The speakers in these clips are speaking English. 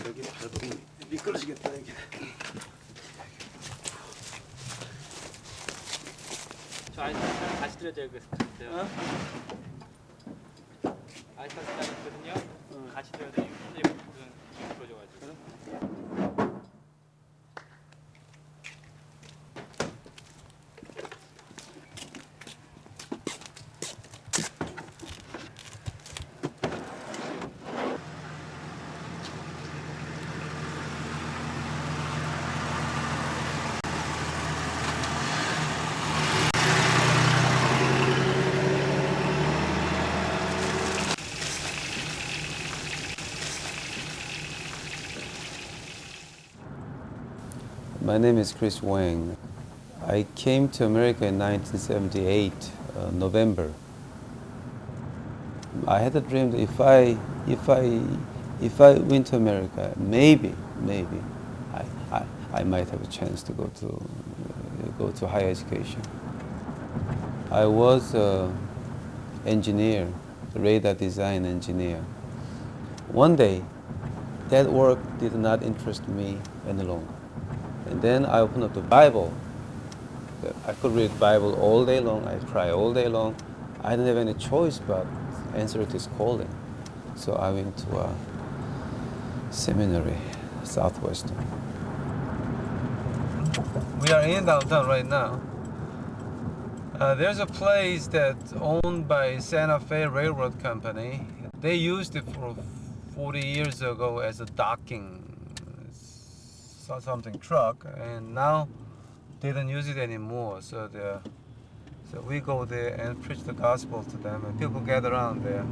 여기 밟으면 미끄러지겠다 이게. 저 아이스박스 다시 드려줘야 겠어요. 어? 아이스박스 다 있거든요. 같이 드려야 돼요. 선생님 미끄러져가지고. My name is Chris Huang. I came to America in 1978, November. I had a dream that if I went to America, maybe I might have a chance to go to higher education. I was an engineer, a radar design engineer. One day, that work did not interest me any longer. And then I opened up the Bible. I could read Bible all day long. I cry all day long. I didn't have any choice but answer this calling. So I went to a seminary, Southwestern. We are in downtown right now. There's a place that's owned by Santa Fe Railroad Company. They used it for 40 years ago as a docking something truck, and now they don't use it anymore. So we go there and preach the gospel to them, and people gather around there.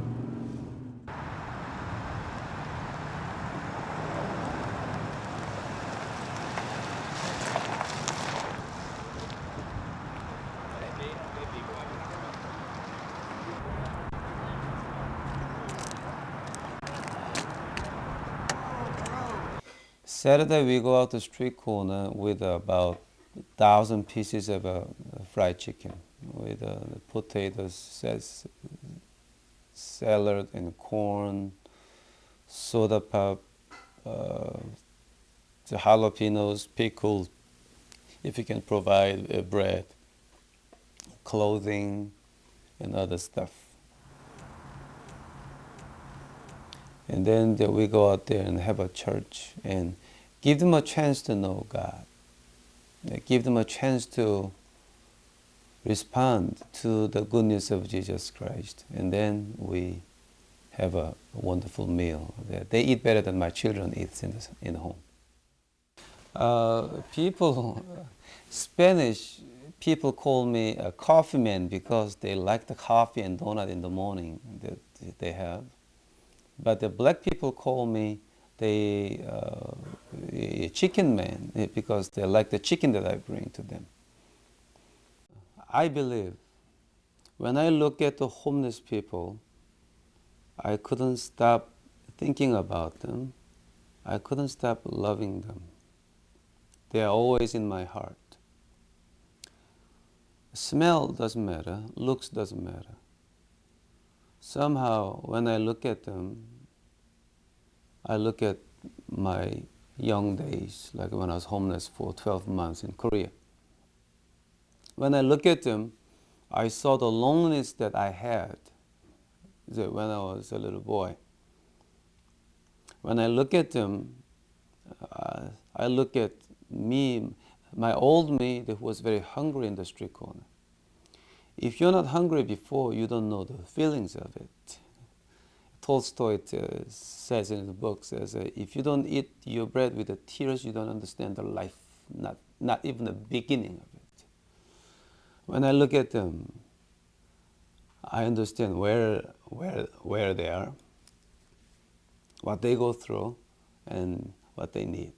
Saturday we go out to street corner with about 1,000 pieces of fried chicken with potatoes, salad and corn, soda pop, the jalapenos, pickles, if you can provide bread, clothing, and other stuff. And then we go out there and have a church and give them a chance to know God. Give them a chance to respond to the good news of Jesus Christ. And then we have a wonderful meal. They eat better than my children eat in home. Spanish people call me a coffee man because they like the coffee and donut in the morning that they have. But the black people call me a chicken man because they like the chicken that I bring to them. I believe when I look at the homeless people, I couldn't stop thinking about them. I couldn't stop loving them. They are always in my heart. Smell doesn't matter, looks doesn't matter. Somehow, when I look at them, I look at my young days, like when I was homeless for 12 months in Korea. When I look at them, I saw the loneliness that I had when I was a little boy. When I look at them, I look at me, my old me that was very hungry in the street corner. If you're not hungry before, you don't know the feelings of it. Tolstoy says in his book, if you don't eat your bread with the tears, you don't understand the life, not even the beginning of it. When I look at them, I understand where they are, what they go through, and what they need.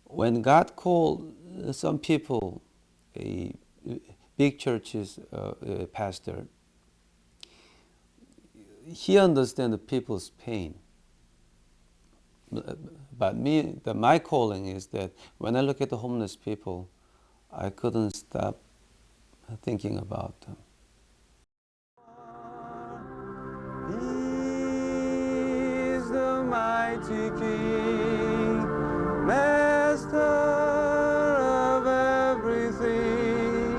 When God called some people a big church's pastor, he understands the people's pain. But my calling is that when I look at the homeless people, I couldn't stop thinking about them. He is the mighty King, Master of everything.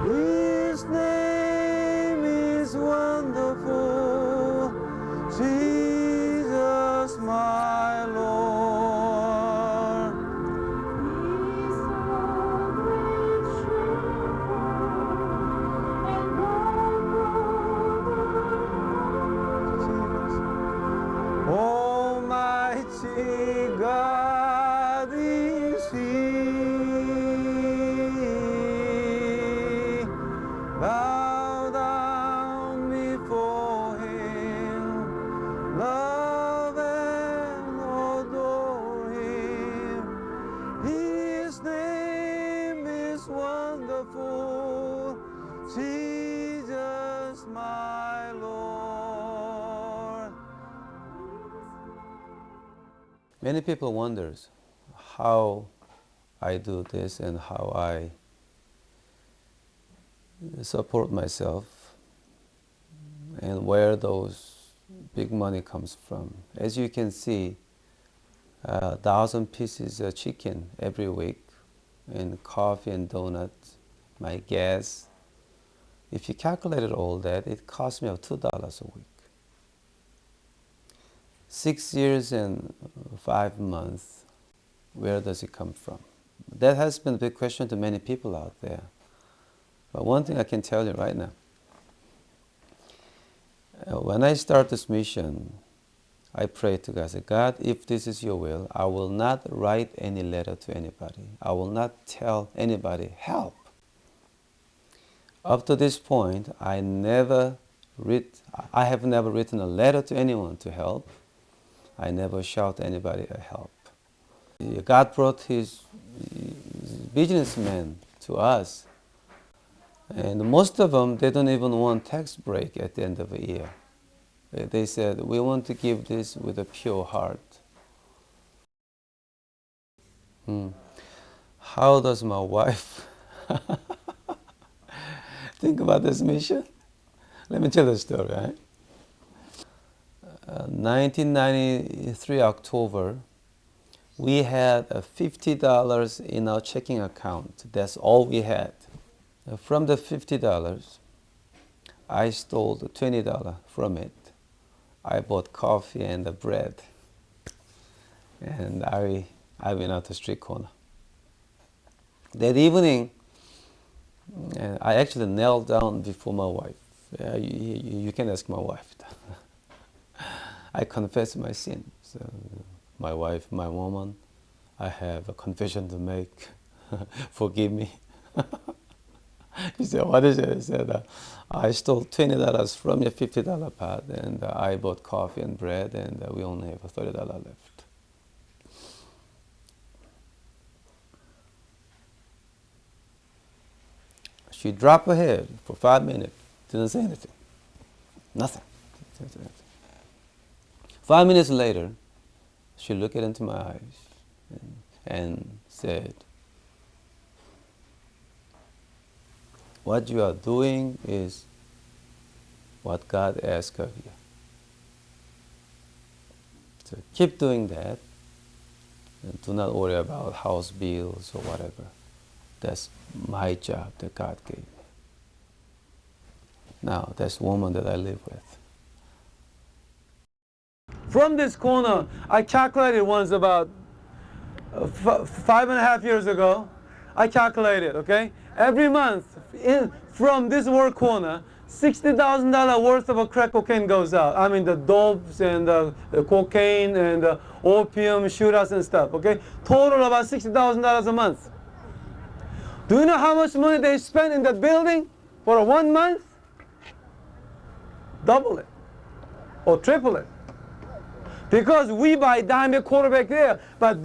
His name is wonderful, Jesus my Lord. Almighty God is He. Bow down before Him, love and adore Him. His name is wonderful, Jesus my Lord. Many people wonders how I do this and how I support myself and where those big money comes from. As you can see, 1,000 pieces of chicken every week, and coffee and donuts, my gas. If you calculated all that, it cost me $2 a week. 6 years and 5 months, where does it come from? That has been a big question to many people out there. But one thing I can tell you right now, when I start this mission, I pray to God, I say, God, if this is your will, I will not write any letter to anybody. I will not tell anybody, help. Up to this point, I have never written a letter to anyone to help. I never shout anybody a help. God brought His businessmen to us, and most of them, they don't even want tax break at the end of the year. They said, we want to give this with a pure heart. How does my wife think about this mission? Let me tell the story, right? 1993 October, we had $50 in our checking account. That's all we had. From the $50, I stole $20 from it. I bought coffee and the bread, and I went out the street corner. That evening, I actually knelt down before my wife. You can ask my wife. I confessed my sin. So, my wife, my woman, I have a confession to make. Forgive me. He said, what is it? I said, I stole $20 from your $50 pot, and I bought coffee and bread, and we only have $30 left. She dropped her head for 5 minutes, didn't say anything. Nothing. 5 minutes later, she looked into my eyes and said, what you are doing is what God asked of you. So keep doing that, and do not worry about house bills or whatever. That's my job that God gave me. Now, that's the woman that I live with. From this corner, I calculated once about 5.5 years ago. I calculated, okay? Every month, from this work corner, $60,000 worth of a crack cocaine goes out. I mean the dopes and the cocaine and the opium, shootouts and stuff, okay? Total about $60,000 a month. Do you know how much money they spend in that building for 1 month? Double it or triple it. Because we buy dime quarterback there, but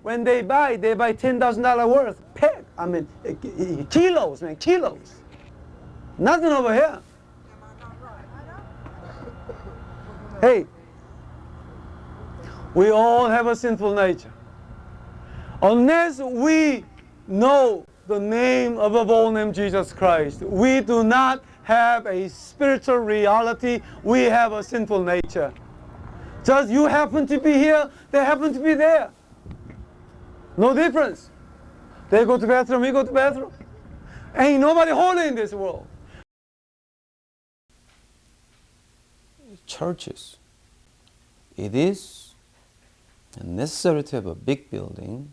when they buy $10,000 worth. Peg, I mean, kilos, man, kilos. Nothing over here. Hey, We all have a sinful nature. Unless we know the name above all name, Jesus Christ, we do not have a spiritual reality. We have a sinful nature. Just you happen to be here, they happen to be there. No difference. They go to bathroom, we go to bathroom. Ain't nobody holy in this world. Churches. It is necessary to have a big building,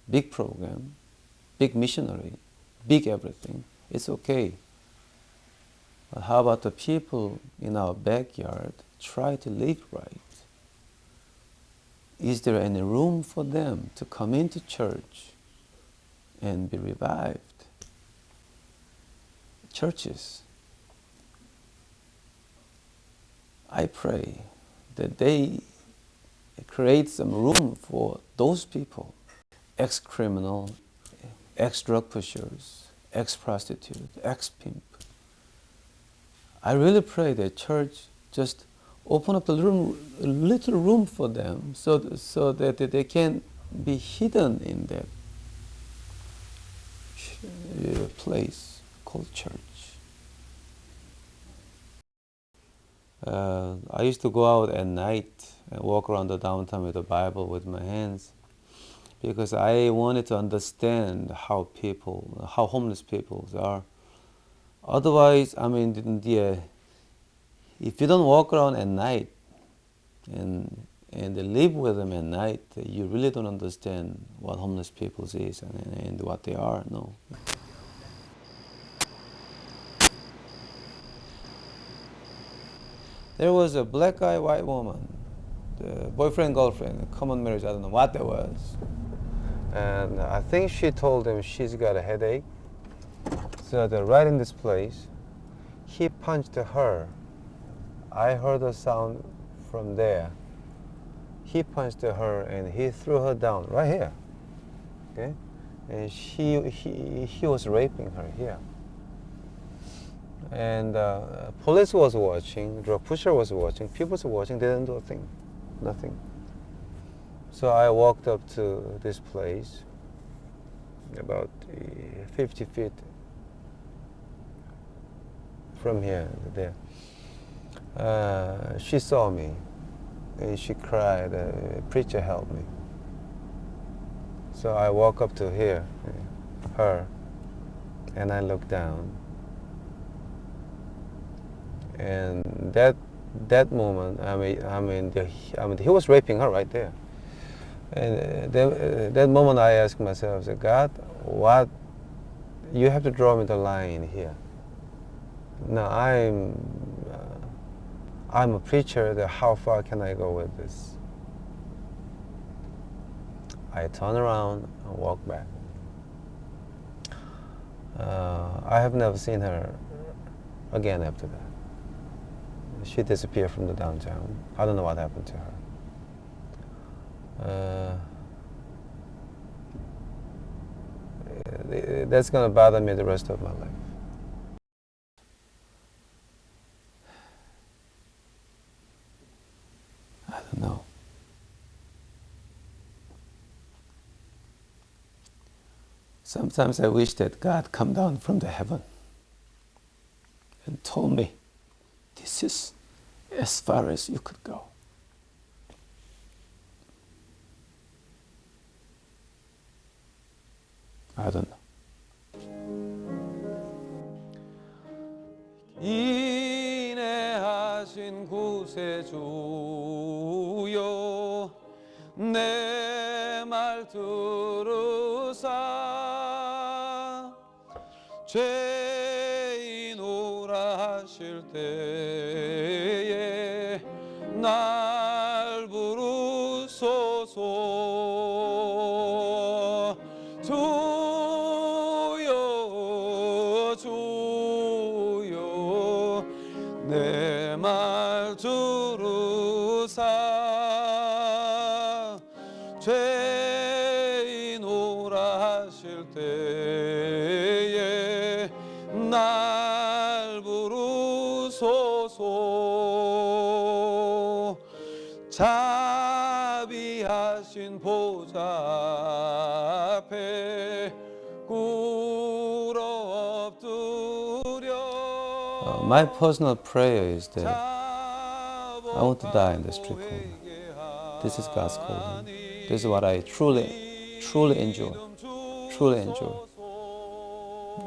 big program, big missionary, big everything. It's okay. But how about the people in our backyard try to live right? Is there any room for them to come into church and be revived? Churches, I pray that they create some room for those people, ex-criminal, ex-drug pushers, ex-prostitute, ex-pimp. I really pray that church just open up a little room for them so that they can be hidden in that place called church. I used to go out at night and walk around the downtown with the Bible with my hands because I wanted to understand how homeless people are. Otherwise, I mean, if you don't walk around at night and live with them at night, you really don't understand what homeless people is and what they are. No. There was a black guy, white woman, the boyfriend, girlfriend, common marriage. I don't know what that was. And I think she told him she's got a headache. So they're right in this place. He punched her. I heard a sound from there. He punched her and he threw her down right here. Okay, and he was raping her here. And police was watching, drug pusher was watching, people was watching. They didn't do a thing, nothing. So I walked up to this place, about 50 feet from here to there. She saw me. And she cried, preacher, help me. So I walk up to her, and I look down. And that moment, he was raping her right there. And that moment I asked myself, I said, God, what, you have to draw me the line here. Now I'm a preacher, how far can I go with this? I turn around and walk back. I have never seen her again after that. She disappeared from the downtown. I don't know what happened to her. That's gonna bother me the rest of my life. I don't know. Sometimes I wish that God come down from the heaven and told me, this is as far as you could go. I don't know. 인내하신 구세주여 내 말 들으사 죄인오라 하실 때에 날 부르소서 주여 주여 내 말 들으사 죄인 오라 하실 때에 날 부르소서 자비하신 보좌 앞에 꿇어 엎드려. My personal prayer is that I want to die in the street corner. This is God's calling. This is what I truly enjoy. Truly enjoy.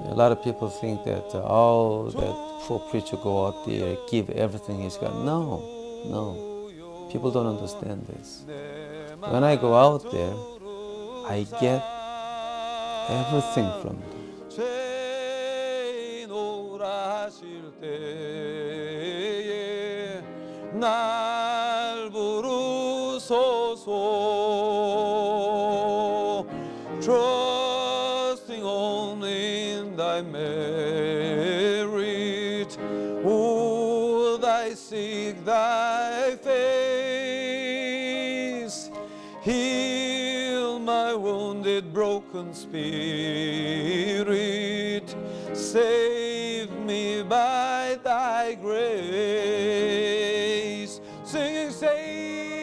A lot of people think that, that poor preacher go out there, give everything he's got. No. People don't understand this. When I go out there, I get everything from them. 날 부르소서. Trusting only in thy merit, would I seek thy face. Heal my wounded, broken spirit. Save me by thy grace. Singing, save